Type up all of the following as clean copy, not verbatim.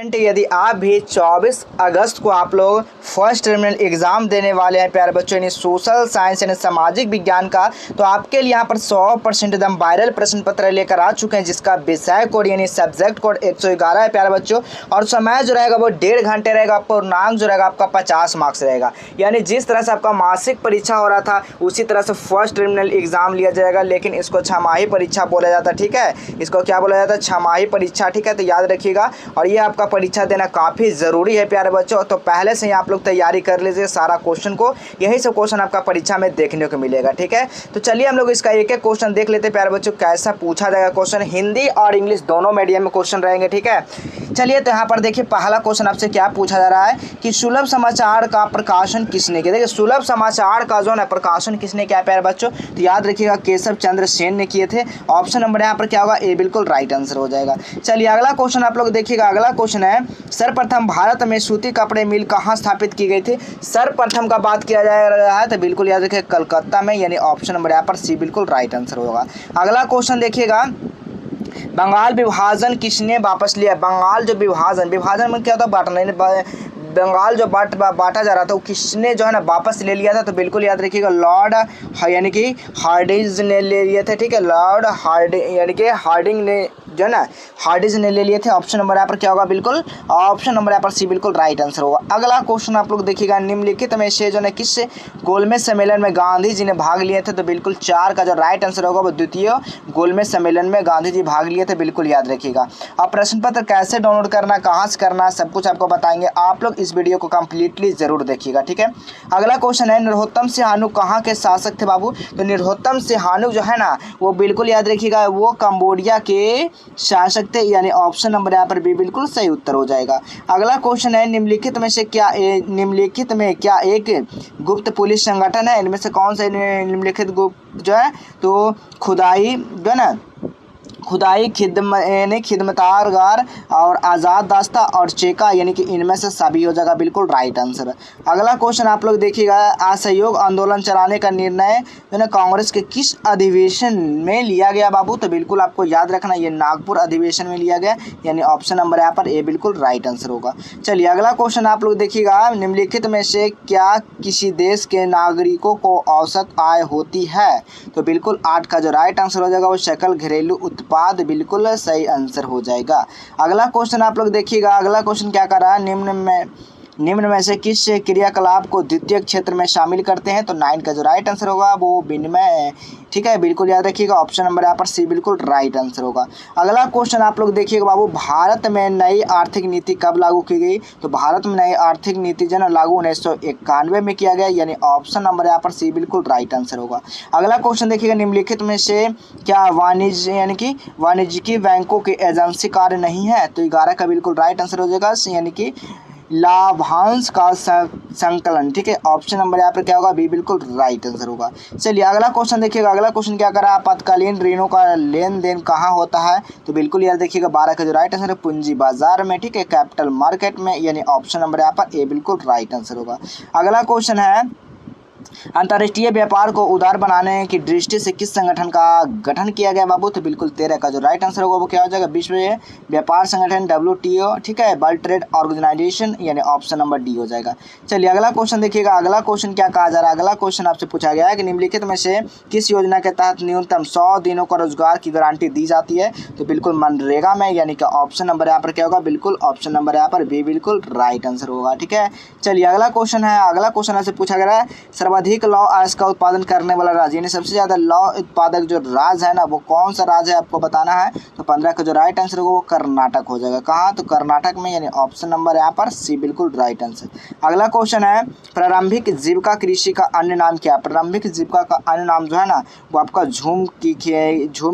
यदि आप भी 24 अगस्त को आप लोग फर्स्ट टर्मिनल एग्जाम देने वाले हैं प्यारे बच्चों, यानी सोशल साइंस यानी सामाजिक विज्ञान का, तो आपके लिए यहाँ पर 100% एकदम वायरल प्रश्न पत्र लेकर आ चुके हैं, जिसका विषय कोड यानी सब्जेक्ट कोड 111 है प्यारे बच्चों। और समय जो रहेगा वो 1.5 घंटे रहेगा। पूर्णांक जो रहेगा आपका 50 मार्क्स रहेगा। यानी जिस तरह से आपका मासिक परीक्षा हो रहा था उसी तरह से फर्स्ट टर्मिनल एग्जाम लिया जाएगा, लेकिन इसको छमाही परीक्षा बोला जाता है। ठीक है, इसको क्या बोला जाता है? छमाही परीक्षा। ठीक है, तो याद रखिएगा। और ये आपका परीक्षा देना काफ़ी ज़रूरी है प्यारे बच्चों, तो पहले से ही आप लोग तैयारी कर लीजिए सारा क्वेश्चन को। यही सब क्वेश्चन आपका परीक्षा में देखने को मिलेगा। ठीक है, तो चलिए हम लोग इसका एक एक क्वेश्चन देख लेते हैं प्यारे बच्चों, कैसा पूछा जाएगा क्वेश्चन। हिंदी और इंग्लिश दोनों मीडियम में क्वेश्चन रहेंगे। ठीक है, चलिए तो यहाँ पर देखिए पहला क्वेश्चन आपसे क्या पूछा जा रहा है कि सुलभ समाचार का प्रकाशन किसने किया। देखिए सुलभ समाचार का जो है प्रकाशन किसने किया प्यारे बच्चों, तो याद रखिएगा केशव चंद्र सेन ने किए थे। ऑप्शन नंबर यहाँ पर क्या होगा? ए बिल्कुल राइट आंसर हो जाएगा। चलिए अगला क्वेश्चन आप लोग देखिएगा। अगला क्वेश्चन है सर्वप्रथम भारत में सूती कपड़े मिल कहाँ स्थापित की गई थी। सर्वप्रथम का बात किया जा रहा है तो बिल्कुल याद रखिए कलकत्ता में, यानी ऑप्शन नंबर यहाँ पर सी बिल्कुल राइट आंसर होगा। अगला क्वेश्चन देखिएगा, बंगाल विभाजन किसने वापस लिया। बंगाल जो विभाजन में क्या होता है? बांटना। बंगाल जो बांटा जा रहा था वो किसने जो है ना वापस ले लिया था, तो बिल्कुल याद रखिएगा लॉर्ड यानी कि हार्डिंज ने ले लिए थे। ठीक है, लॉर्ड हार्डिंग यानी कि हार्डिंग ने जो है ना हार्डिंज ने ले लिए थे। ऑप्शन नंबर यहाँ पर क्या होगा? बिल्कुल ऑप्शन नंबर यहाँ पर सी बिल्कुल राइट आंसर होगा। अगला क्वेश्चन आप लोग देखिएगा, निम्नलिखित में से जो है किस गोलमेज सम्मेलन में गांधी जी ने भाग लिए थे, तो बिल्कुल 4 का जो राइट आंसर होगा वो द्वितीय गोलमेज सम्मेलन में गांधी जी भाग लिए थे। बिल्कुल याद रखिएगा। अब प्रश्न पत्र कैसे डाउनलोड करना, कहाँ से करना, सब कुछ आपको बताएंगे। आप लोग इस वीडियो को कंप्लीटली जरूर देखिएगा। ठीक है, अगला क्वेश्चन है नरोत्तम सिंहानु कहाँ के शासक थे बाबू। तो नरोत्तम सिंहानु जो है ना वो बिल्कुल याद रखिएगा वो कंबोडिया के शासक थे, यानी ऑप्शन नंबर यहाँ पर बी बिल्कुल सही उत्तर हो जाएगा। अगला क्वेश्चन है निम्नलिखित में क्या एक गुप्त पुलिस संगठन है। इनमें से कौन सा निम्नलिखित गुप्त जो है, तो खुदाई जो है ना खुदाई खिदमतारगार और आज़ाद दास्ता और चेका, यानी कि इनमें से सभी हो जाएगा। बिल्कुल राइट आंसर। अगला क्वेश्चन आप लोग देखिएगा, असहयोग आंदोलन चलाने का निर्णय जो है कांग्रेस के किस अधिवेशन में लिया गया बाबू, तो बिल्कुल आपको याद रखना ये नागपुर अधिवेशन में लिया गया, यानी ऑप्शन नंबर यहाँ पर ए बिल्कुल राइट आंसर होगा। चलिए अगला क्वेश्चन आप लोग देखिएगा, निम्नलिखित में से क्या किसी देश के नागरिकों को औसत आय होती है, तो बिल्कुल 8 का जो राइट आंसर हो जाएगा वो सकल घरेलू उत्पाद बिल्कुल सही आंसर हो जाएगा। अगला क्वेश्चन आप लोग देखिएगा। अगला क्वेश्चन क्या कर रहा है, निम्न में से किस क्रियाकलाप को द्वितीय क्षेत्र में शामिल करते हैं, तो 9 का जो राइट आंसर होगा वो विनिमय। ठीक है, बिल्कुल याद रखिएगा ऑप्शन नंबर यहाँ पर सी बिल्कुल राइट आंसर होगा। अगला क्वेश्चन आप लोग देखिएगा बाबू, भारत में नई आर्थिक नीति कब लागू की गई, तो भारत में नई आर्थिक नीति जो है लागू 1991 में किया गया, यानी ऑप्शन नंबर यहाँ पर सी बिल्कुल राइट आंसर होगा। अगला क्वेश्चन देखिएगा, निम्नलिखित में से क्या वाणिज्य यानी कि वाणिज्यिक बैंकों की एजेंसी कार्य नहीं है, तो 11 का बिल्कुल राइट आंसर हो जाएगा, यानी कि लाभांश का संकलन। ठीक है, ऑप्शन नंबर यहाँ पर क्या होगा? बी बिल्कुल राइट आंसर होगा। चलिए अगला क्वेश्चन देखिएगा। अगला क्वेश्चन क्या करा, आपातकालीन ऋणों का लेन देन कहाँ होता है, तो बिल्कुल याद देखिएगा 12 का जो राइट आंसर है पूंजी बाजार में। ठीक है, कैपिटल मार्केट में, यानी ऑप्शन नंबर यहाँ पर ए बिल्कुल राइट आंसर होगा। अगला क्वेश्चन है अंतर्राष्ट्रीय व्यापार को उदार बनाने की दृष्टि से किस संगठन का गठन किया गया बाबू, तो बिल्कुल 13 का जो राइट आंसर होगा वो क्या हो जाएगा? विश्व व्यापार संगठन WTO। ठीक है, वर्ल्ड ट्रेड ऑर्गेनाइजेशन, यानी ऑप्शन नंबर डी हो जाएगा। चलिए अगला क्वेश्चन देखिएगा। अगला क्वेश्चन क्या कहा जा रहा है, अगला क्वेश्चन आपसे पूछा गया है कि निम्नलिखित में से किस योजना के तहत न्यूनतम 100 दिनों का रोजगार की गारंटी दी जाती है, तो बिल्कुल मनरेगा में, यानी कि ऑप्शन नंबर यहाँ पर क्या होगा? बिल्कुल ऑप्शन नंबर यहाँ पर बी बिल्कुल राइट आंसर होगा। ठीक है, चलिए अगला क्वेश्चन है। अगला क्वेश्चन आपसे पूछा गया है सर्वाधिक लौह अयस्क का उत्पादन करने वाला राज्य, यानी सबसे ज्यादा लौह उत्पादक जो राज्य है ना वो कौन सा राज्य है आपको बताना है, तो 15 का जो राइट आंसर होगा वो कर्नाटक हो जाएगा। कहाँ, तो कर्नाटक में, यानी ऑप्शन नंबर यहाँ पर सी बिल्कुल राइट आंसर। अगला क्वेश्चन है प्रारंभिक जीविका कृषि का अन्य नाम क्या है। प्रारंभिक जीविका का अन्य नाम जो है ना वो आपका झूम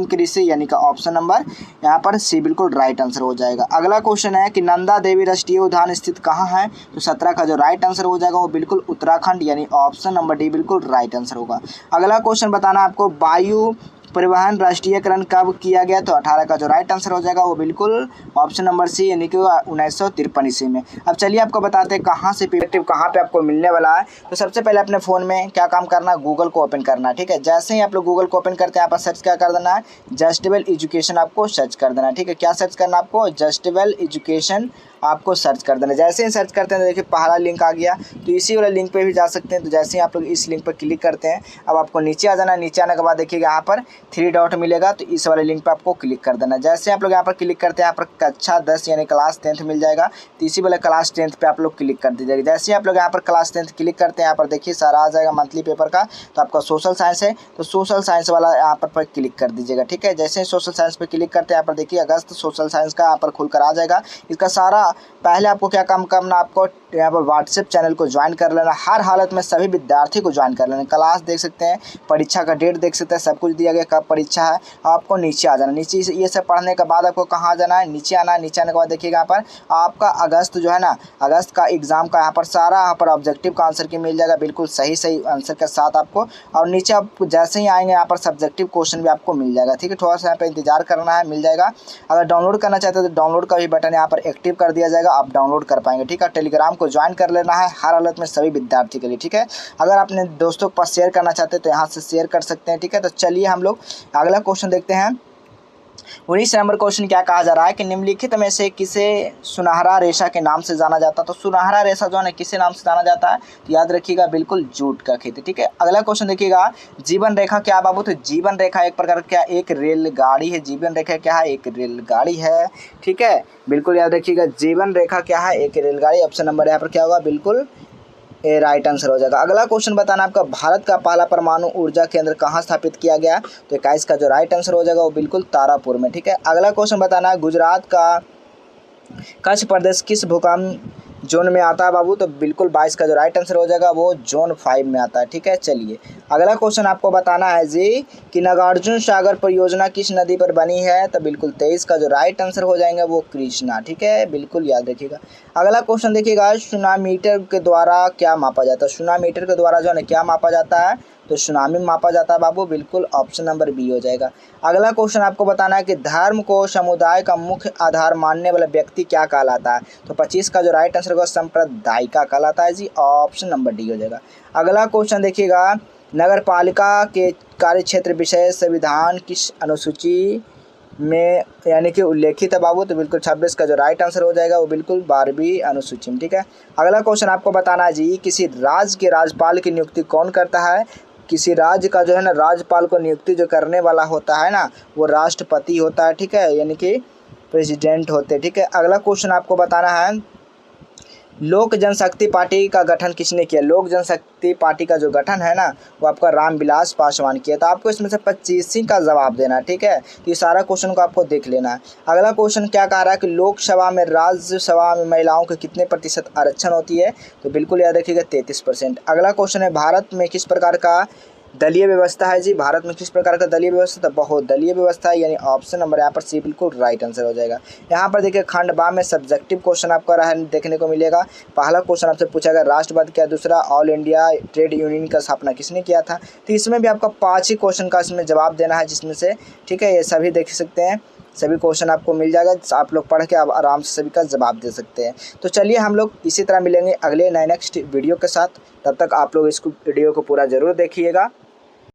कृषि, यानी कि ऑप्शन नंबर यहाँ पर सी बिल्कुल राइट आंसर हो जाएगा। अगला क्वेश्चन है कि नंदा देवी राष्ट्रीय उद्यान स्थित कहाँ है, तो 17 का जो राइट आंसर हो जाएगा वो बिल्कुल उत्तराखंड, यानी ऑप्शन नंबर डी बिल्कुल राइट आंसर होगा। अगला क्वेश्चन बताना आपको वायु परिवहन राष्ट्रीयकरण कब किया गया, तो 18 का जो राइट आंसर हो जाएगा वो बिल्कुल ऑप्शन नंबर सी, यानी कि 1953 ईस्वी में। अब चलिए आपको बताते हैं कहाँ से पीडीएफ कहाँ पे आपको मिलने वाला है। तो सबसे पहले अपने फ़ोन में क्या काम करना, गूगल को ओपन करना। ठीक है, जैसे ही आप लोग गूगल को ओपन करते हैं यहाँ पर सर्च क्या कर देना है, जस्टेबल एजुकेशन आपको सर्च कर देना। ठीक है, क्या सर्च करना आपको, जस्टेबल एजुकेशन आपको सर्च कर देना। जैसे ही सर्च करते हैं तो देखिए पहला लिंक आ गया, तो इसी वाले लिंक पे भी जा सकते हैं। तो जैसे ही आप लोग इस लिंक पर क्लिक करते हैं, अब आपको नीचे आ जाना। नीचे आने के बाद देखिएगा यहाँ पर 3 डॉट मिलेगा, तो इस वाले लिंक पर आपको क्लिक कर देना। जैसे आप लोग यहाँ पर क्लिक करते हैं, यहाँ पर कक्षा 10 यानी क्लास 10th मिल जाएगा, तो इसी वाले क्लास 10th पे आप लोग क्लिक कर दीजिएगा। जैसे ही आप लोग यहाँ पर क्लास 10th क्लिक करते हैं, यहाँ पर देखिए सारा आ जाएगा मंथली पेपर का। तो आपका सोशल साइंस है, तो सोशल साइंस वाला यहाँ पर क्लिक कर दीजिएगा, ठीक है। जैसे ही सोशल साइंस पे क्लिक करते हैं, यहाँ पर देखिए अगस्त सोशल साइंस का यहाँ पर खुलकर आ जाएगा। इसका सारा पहले आपको क्या काम करना, आपको यहाँ पर व्हाट्सएप चैनल को ज्वाइन कर लेना। हर हालत में सभी विद्यार्थी को ज्वाइन कर लेना। क्लास देख सकते हैं, परीक्षा का डेट देख सकते हैं, सब कुछ दिया गया, कब परीक्षा है। आपको नीचे आ जाना। नीचे ये सब पढ़ने के बाद आपको कहाँ जाना है, नीचे आना है। नीचे आने के बाद देखिएगा यहाँ पर आपका अगस्त जो है ना, अगस्त का एग्जाम का यहाँ पर सारा यहाँ पर ऑब्जेक्टिव का आंसर की मिल जाएगा, बिल्कुल सही आंसर के साथ आपको। और नीचे आप जैसे ही आएंगे यहाँ पर सब्जेक्टिव क्वेश्चन भी आपको मिल जाएगा, ठीक है। थोड़ा सा यहाँ पर इंतजार करना है, मिल जाएगा। अगर डाउनलोड करना चाहते हैं तो डाउनलोड का भी बटन यहाँ पर एक्टिव कर दिया जाएगा, आप डाउनलोड कर पाएंगे, ठीक है। टेलीग्राम को ज्वाइन कर लेना है हर हालत में सभी विद्यार्थी के लिए, ठीक है। अगर अपने दोस्तों के पास शेयर करना चाहते हैं तो यहाँ से शेयर कर सकते हैं, ठीक है। तो चलिए हम लोग अगला क्वेश्चन देखते हैं। 19 नंबर क्वेश्चन क्या कहा जा रहा है कि निम्नलिखित में से किसे सुनहरा रेशा के नाम से जाना जाता है। तो सुनहरा रेशा जो है किसे नाम से जाना जाता है, तो याद रखिएगा बिल्कुल जूट का खेती, ठीक है। अगला क्वेश्चन देखिएगा, जीवन रेखा क्या बाबू, तो जीवन रेखा एक प्रकार क्या एक रेलगाड़ी है। जीवन रेखा क्या है, एक रेलगाड़ी है, ठीक है। बिल्कुल याद रखिएगा, जीवन रेखा क्या है, एक रेलगाड़ी। ऑप्शन नंबर यहाँ पर क्या होगा, बिल्कुल ए राइट आंसर हो जाएगा। अगला क्वेश्चन बताना आपका, भारत का पहला परमाणु ऊर्जा केंद्र कहाँ स्थापित किया गया, तो 21 का जो राइट आंसर हो जाएगा वो बिल्कुल तारापुर में, ठीक है। अगला क्वेश्चन बताना है, गुजरात का कच्छ प्रदेश किस भूकंप जोन में आता है बाबू, तो बिल्कुल 22 का जो राइट आंसर हो जाएगा वो जोन 5 में आता है, ठीक है। चलिए अगला क्वेश्चन आपको बताना है जी कि नागार्जुन सागर परियोजना किस नदी पर बनी है, तो बिल्कुल 23 का जो राइट आंसर हो जाएगा वो कृष्णा, ठीक है। बिल्कुल याद रखिएगा। अगला क्वेश्चन देखिएगा, सुनामीटर के द्वारा क्या मापा जाता है। सुनामीटर के द्वारा जो है क्या मापा जाता है, तो सुनामी मापा जाता है बाबू, बिल्कुल ऑप्शन नंबर बी हो जाएगा। अगला क्वेश्चन आपको बताना है कि धर्म को समुदाय का मुख्य आधार मानने वाला व्यक्ति क्या कहलाता है, तो 25 का जो राइट आंसर होगा सांप्रदायिका कहलाता है जी, ऑप्शन नंबर डी हो जाएगा। अगला क्वेश्चन देखिएगा, नगर पालिका के कार्य क्षेत्र विषय संविधान किस अनुसूची में यानी कि उल्लेखित है बाबू, तो बिल्कुल 26 का जो राइट आंसर हो जाएगा वो बिल्कुल 12वीं अनुसूची में, ठीक है। अगला क्वेश्चन आपको बताना है जी, किसी राज्य के राज्यपाल की नियुक्ति कौन करता है। किसी राज्य का जो है ना राज्यपाल को नियुक्ति जो करने वाला होता है ना, वो राष्ट्रपति होता है, ठीक है, यानी कि प्रेसिडेंट होते हैं, ठीक है। अगला क्वेश्चन आपको बताना है, लोक जनशक्ति पार्टी का गठन किसने किया। लोक जनशक्ति पार्टी का जो गठन है ना, वो आपका रामविलास पासवान किया। तो आपको इसमें से 25 का जवाब देना है, ठीक है। तो ये सारा क्वेश्चन को आपको देख लेना है। अगला क्वेश्चन क्या कह रहा है कि लोकसभा में राज्यसभा में महिलाओं के कितने प्रतिशत आरक्षण होती है, तो बिल्कुल याद रखिएगा 33%। अगला क्वेश्चन है, भारत में किस प्रकार का दलीय व्यवस्था है जी। भारत में किस प्रकार का दलीय व्यवस्था, तो बहुदलीय व्यवस्था है, यानी ऑप्शन नंबर यहाँ पर सी बिल्कुल राइट आंसर हो जाएगा। यहाँ पर देखिए खंड बा में सब्जेक्टिव क्वेश्चन आपका देखने को मिलेगा। पहला क्वेश्चन आपसे पूछा गया राष्ट्रवाद क्या, दूसरा ऑल इंडिया ट्रेड यूनियन का स्थापना किसने किया था। तो इसमें भी आपका 5 ही क्वेश्चन का इसमें जवाब देना है, जिसमें से, ठीक है, ये सभी देख सकते हैं, सभी क्वेश्चन आपको मिल जाएगा। आप लोग पढ़ के आप आराम से सभी का जवाब दे सकते हैं। तो चलिए हम लोग इसी तरह मिलेंगे अगले नेक्स्ट वीडियो के साथ। तब तक आप लोग इस वीडियो को पूरा ज़रूर देखिएगा।